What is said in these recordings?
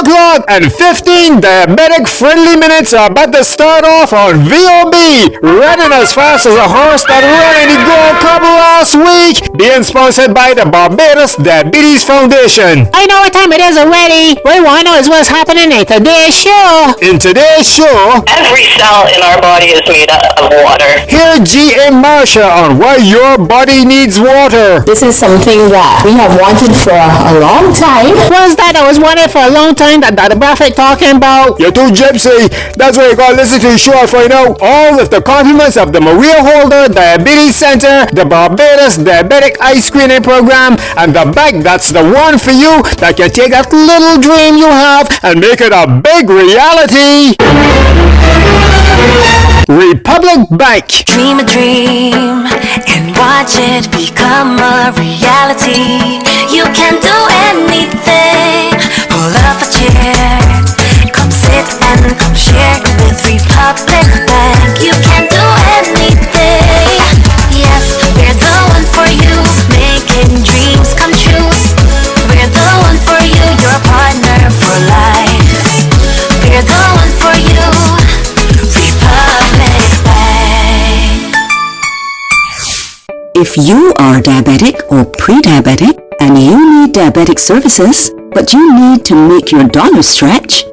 o'clock and 15 diabetic-friendly minutes are about to start off on VOB, running as fast as a horse that ran in the Gold Cup last week, being sponsored by the Barbados Diabetes Foundation. I know what time it is already. What I want to know is what's happening in today's show. In today's show, every cell in our body is made out of water. Hear G. and Marsha on why your body needs water. This is something that we have wanted for a long time. What is that I was wanting for a long time that Dr. Buffett talking about? You're too gypsy. That's why you gotta listen to the show and find out. All with the compliments of the Maria Holder Diabetes Center, the Barbados Diabetic Eye Screening Program, and the bag that's the one for you that can take that little dream you have and make it a big reality. Republic Bank. Dream a dream and watch it become a reality. You can do anything. Pull up a chair, come sit and come share with Republic Bank. You can do anything. Yes, we're the one for you, making dreams come true. We're the one for you, your partner for life. We're the one for you, Republic Bank. If you are diabetic or pre-diabetic and you need diabetic services, but you need to make your dollar stretch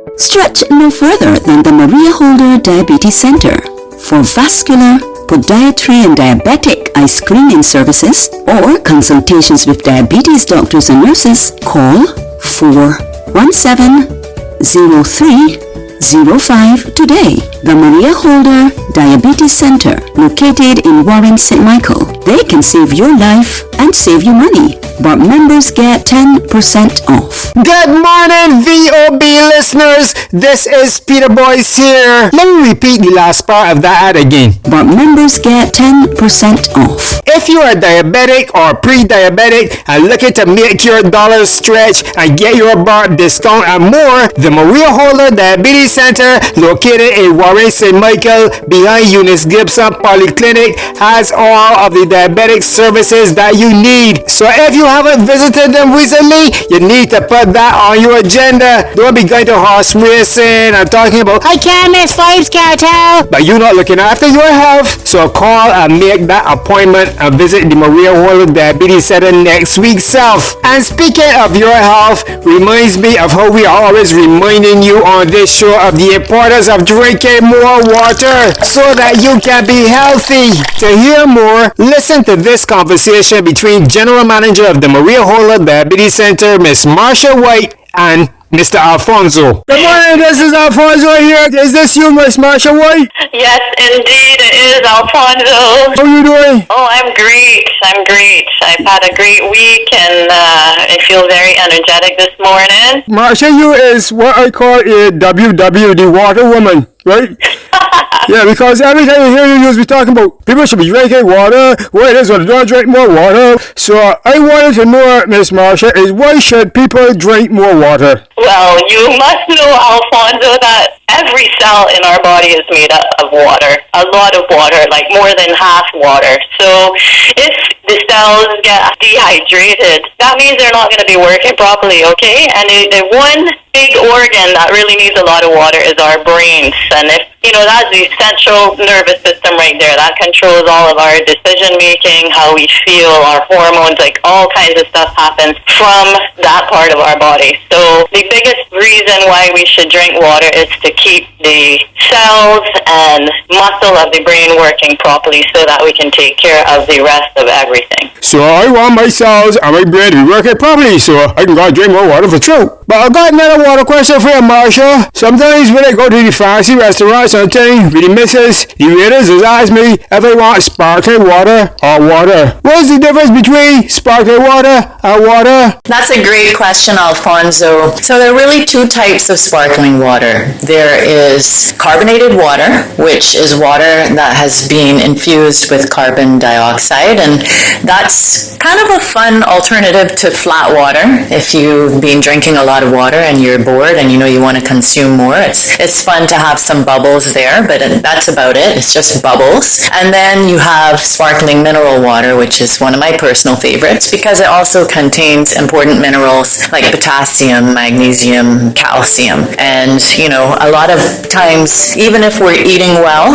no further than the Maria Holder Diabetes Center. For vascular, podiatry and diabetic eye screening services or consultations with diabetes doctors and nurses, call 417-0305 today. The Maria Holder Diabetes Center, located in Warren, St. Michael. They can save your life and save you money, but members get 10% off. Good morning, VOB listeners. This is Peter Boyce here. Let me repeat the last part of that ad again. But members get 10% off. If you are diabetic or pre-diabetic and looking to make your dollars stretch and get your bar discount and more, the Maria Holder Diabetes Center, located in Warren, St. Michael, behind Eunice Gibson Polyclinic, has all of the diabetic services that you need. So if you haven't visited them recently, you need to put that on your agenda. Don't be going to horse racing and talking about, I can't miss Vibes Cartel. but you're not looking after your health. So call and make that appointment and visit the Maria Holder Diabetes Center next week self. And speaking of your health, reminds me of how we are always reminding you on this show of the importance of drinking more water so that you can be healthy. To hear more, listen to this conversation between General Manager of the Maria Holder Diabetes Center, Miss Marsha White, and Mr. Alfonso. Good morning, this is Alfonso here. Is this you, Miss Marsha White? Yes, indeed, it is, Alfonso. How are you doing? Oh, I'm great. I've had a great week and I feel very energetic this morning. Marsha, you is what I call a WW, the water woman, right? Yeah, because every time you hear you be talking about people should be drinking water, what it is when they don't drink more water. So I wanted to know, Miss Marsha, is why should people drink more water? Well, you must know, Alfonso, that every cell in our body is made up of water. A lot of water, like more than half water. So if the cells get dehydrated, that means they're not going to be working properly, okay? And the one big organ that really needs a lot of water is our brains. And if, that's the central nervous system right there. That controls all of our decision making, how we feel, our hormones, like all kinds of stuff happens from that part of our body. So the biggest reason why we should drink water is to keep the cells and muscle of the brain working properly so that we can take care of the rest of everything. So I want my cells and my brain to be working properly so I can go drink more water for true. But I got another water question for you, Marsha. Sometimes when I go to the fancy restaurants and thing with the missus, the waiters just ask me if I want sparkling water or water. What's the difference between sparkling water and water? That's a great question, Alfonso. So there are really two types of sparkling water. There is carbonated water, which is water that has been infused with carbon dioxide, and that's kind of a fun alternative to flat water. If you've been drinking a lot of water and you're bored and you want to consume more, it's fun to have some bubbles there, but that's about it. It's just bubbles. And then you have sparkling mineral water, which is one of my personal favorites because it also contains important minerals like potassium, magnesium, calcium. And, a lot of times, even if we're eating well,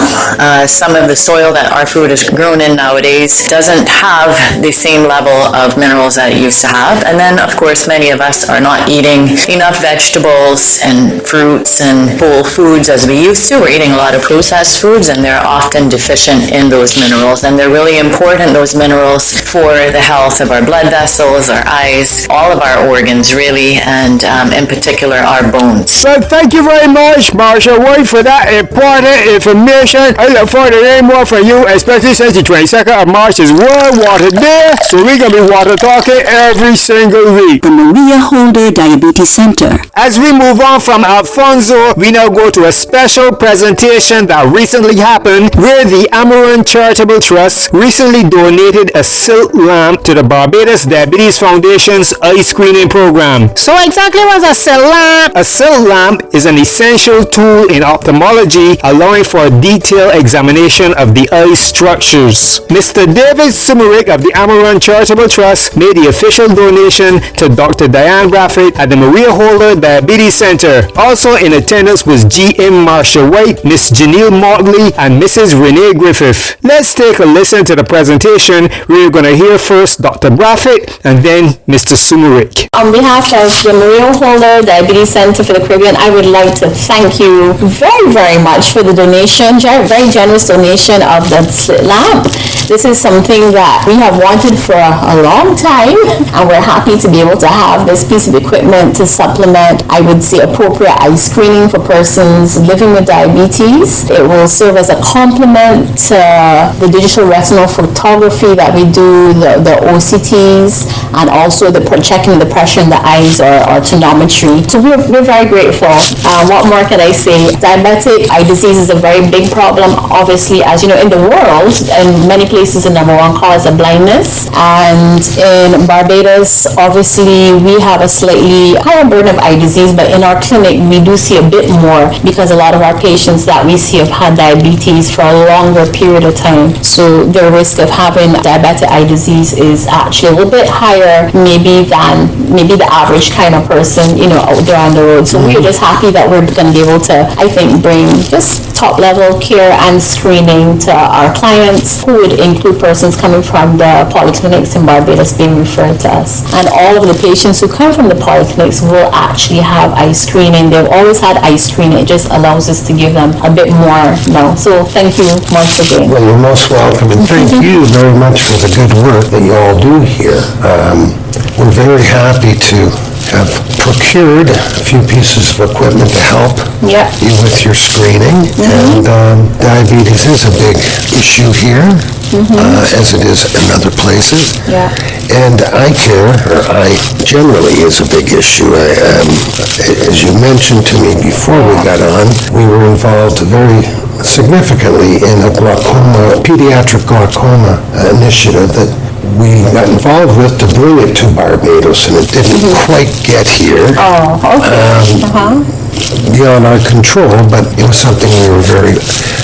some of the soil that our food is grown in nowadays doesn't have the same level of minerals that it used to have. And then, of course, many of us are not eating enough vegetables and fruits and whole foods as we used to. We're eating a lot of processed foods, and they're often deficient in those minerals. And they're really important, those minerals, for the health of our blood vessels, our eyes, all of our organs, really, and in particular, our bones. Well, thank you very much, Marsha White, for that important information. I look forward to hearing more from you, especially since the 22nd of March is World Water Day, so we're going to be water talking every single week. The Maria Holder Diabetes Center. As we move on from Alfonso, we now go to a special presentation that recently happened where the Amaranth Charitable Trust recently donated a silk lamp to the Barbados Diabetes Foundation's eye screening program. So exactly what's a cell lamp? A silk lamp is an essential tool in ophthalmology, allowing for a detailed examination of the eye structures. Mr. David Sumerick of the Amaranth Charitable Trust made the official donation to Dr. Diane Raffet at the Maria Holder Diabetes Center. Also in attendance was G.M. Marsha White, Miss Janelle Motley, and Mrs. Renee Griffith. Let's take a listen to the presentation. We're going to hear first Dr. Raffet and then Mr. Sumerick. On behalf of the Maria Holder Diabetes Center for the Caribbean, I would like to thank you very, very much for the donation, very generous donation of the slit lamp. This is something that we have wanted for a long time, and we're happy to be able to have this piece of equipment to supplement, I would say, appropriate eye screening for persons living with diabetes. It will serve as a complement to the digital retinal photography that we do, the OCTs, and also the checking the pressure in the eyes or tonometry. So we're very grateful. What more can I say? Diabetic eye disease is a very big problem, obviously, as you know, in the world, and many places the number one cause of blindness. And in Barbados, obviously, we have a slightly higher burden of eye disease, but in our clinic, we do see a bit more because a lot of our patients that we see have had diabetes for a longer period of time. So the risk of having diabetic eye disease is actually a little bit higher maybe than the average kind of person, out there on the road. So we're just happy that we're going to be able to, I think, bring just top-level care and screening to our clients, who would include persons coming from the polyclinics in Barbados being referred to us. And all of the patients who come from the polyclinics will actually have eye screening. They've always had eye screening. It just allows us to give them a bit more now. So thank you once again. Well, you're most welcome, and thank you very much for the good work that you all do here. We're very happy to have procured a few pieces of equipment to help you with your screening. And diabetes is a big issue here, as it is in other places. And eye care, or eye generally, is a big issue. As you mentioned to me before we got on, we were involved very significantly in a pediatric glaucoma initiative that we got involved with to bring it to Barbados, and it didn't quite get here. Beyond our control, but it was something we were very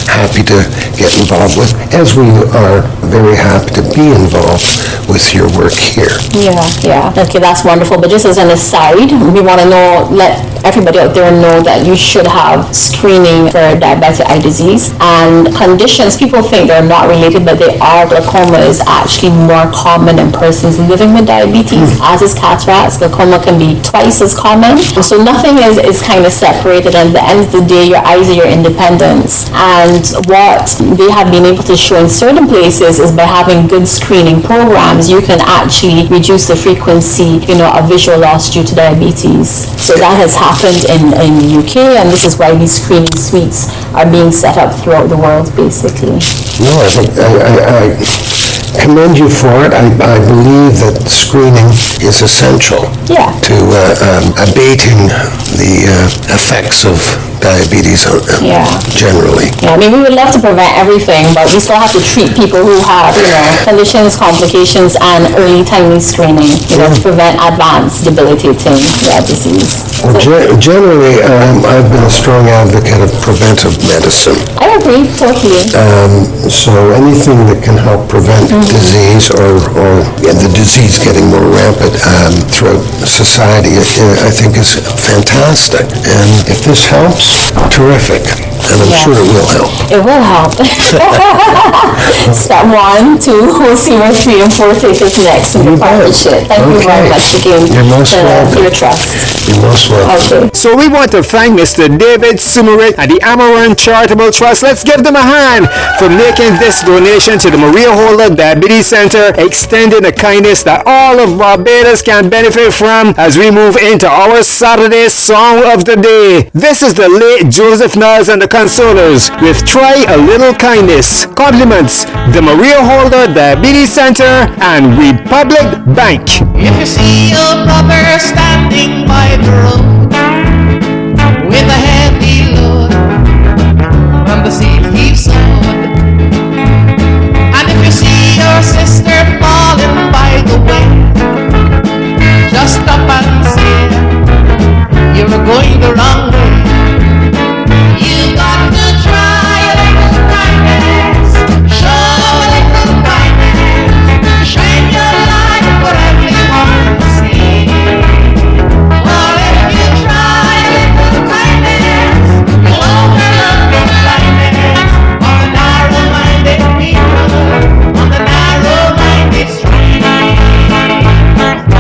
happy to get involved with, as we are very happy to be involved with your work here. Okay, that's wonderful. But just as an aside, we want to let everybody out there know that you should have screening for diabetic eye disease. And conditions, people think they're not related, but they are. Glaucoma is actually more common in persons living with diabetes, as is cataracts. Glaucoma can be twice as common. So nothing is kind of separated. And at the end of the day, your eyes are your independence. And what they have been able to show in certain places is by having good screening programs, you can actually reduce the frequency, of visual loss due to diabetes. So that has happened in the UK, and this is why these screening suites are being set up throughout the world, basically. No, I think I commend you for it. I believe that screening is essential to abating the effects of diabetes generally. Yeah, I mean, we would love to prevent everything, but we still have to treat people who have, conditions, complications, and early timely screening, to prevent advanced debilitating disease. Well, generally, I've been a strong advocate of preventive medicine. I agree, totally. So anything that can help prevent disease or the disease getting more rampant throughout society, I think is fantastic. And if this helps, terrific. And I'm sure it will help. It will help. Step 1, 2, we'll see where 3 and 4 take us next in the partnership. Thank you very much again. You're most welcome. Your trust. You're most welcome. Okay. So we want to thank Mr. David Sumerik and the Amaran Charitable Trust. Let's give them a hand for making this donation to the Maria Holder Diabetes Center, extending the kindness that all of Barbados can benefit from as we move into our Saturday Song of the Day. This is the late Joseph Niles and the Consolers with Try a Little Kindness. Compliments the Maria Holder Diabetes Center and Republic Bank. If you see your brother standing by the road with a heavy load from the seed he's sowed, and if you see your sister falling by the way, just stop and say you're going the wrong way. You got to try a little kindness, show a little kindness, shine your light for everyone to see. Or if you try a little kindness, you'll overlook the blindness of the narrow-minded people on the narrow-minded street.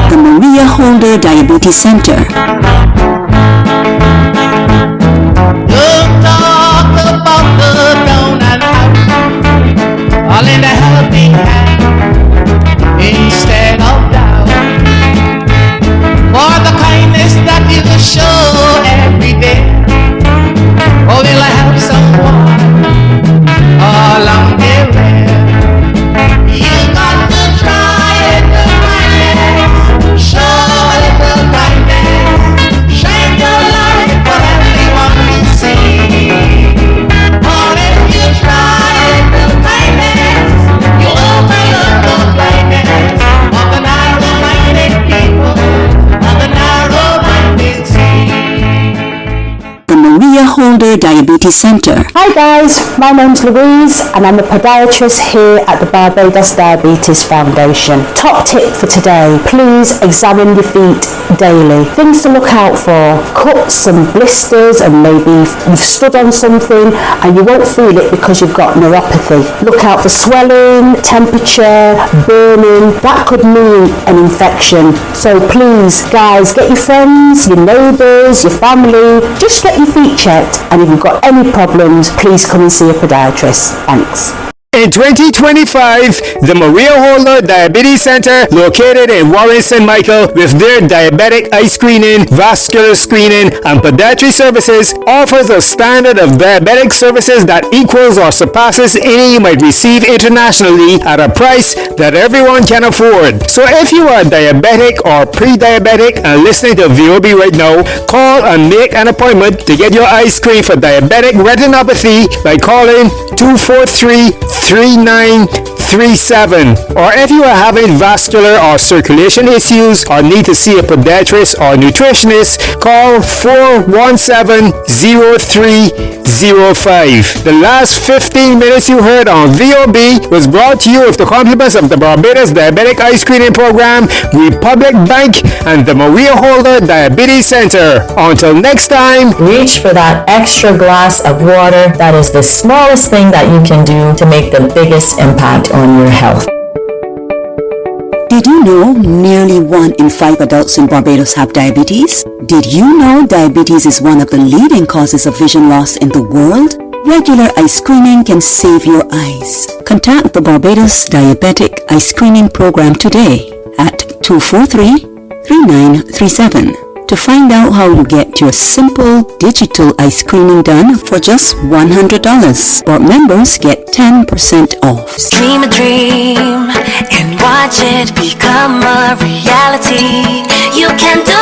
The Maria Holder Diabetes Center. Don't talk about the down and out, all in a helping hand instead of doubt. For the kindness that you show every day, or will I help someone along the way? You got to try a little kindness, show a little kindness, shine your light for everyone to see. Or if you try a little kindness, you overlook the blindness of the narrow-minded people on the narrow-minded sea. The Maria Holder Diabetes Center. Hi guys, my name's Louise and I'm a podiatrist here at the Barbados Diabetes Foundation. Top tip for today, please examine your feet daily. Things to look out for, cuts and blisters, and maybe you've stood on something and you won't feel it because you've got neuropathy. Look out for swelling, temperature, burning. That could mean an infection. So please guys, get your friends, your neighbours, your family, just get your feet checked, and if you've got any problems, please come and see a podiatrist. Thanks. In 2025, the Maria Holder Diabetes Center, located in Warren St. Michael, with their diabetic eye screening, vascular screening, and podiatry services, offers a standard of diabetic services that equals or surpasses any you might receive internationally at a price that everyone can afford. So if you are diabetic or pre-diabetic and listening to VOB right now, call and make an appointment to get your eyes screened for diabetic retinopathy by calling 243-3937. Or if you are having vascular or circulation issues or need to see a podiatrist or nutritionist, call 417-0305. The last 15 minutes you heard on VOB was brought to you with the compliments of the Barbados Diabetic Eye Screening Program, Republic Bank, and the Maria Holder Diabetes Center. Until next time, Reach for that extra glass of water. That is the smallest thing that you can do to make the biggest impact on your health. Did you know nearly 1 in 5 adults in Barbados have diabetes? Did you know diabetes is one of the leading causes of vision loss in the world? Regular eye screening can save your eyes. Contact the Barbados Diabetic Eye Screening Program today at 243-3937 to find out how you get your simple digital eye screening done for just $100. But members get 10% off. Dream a dream and watch it become a reality. You can do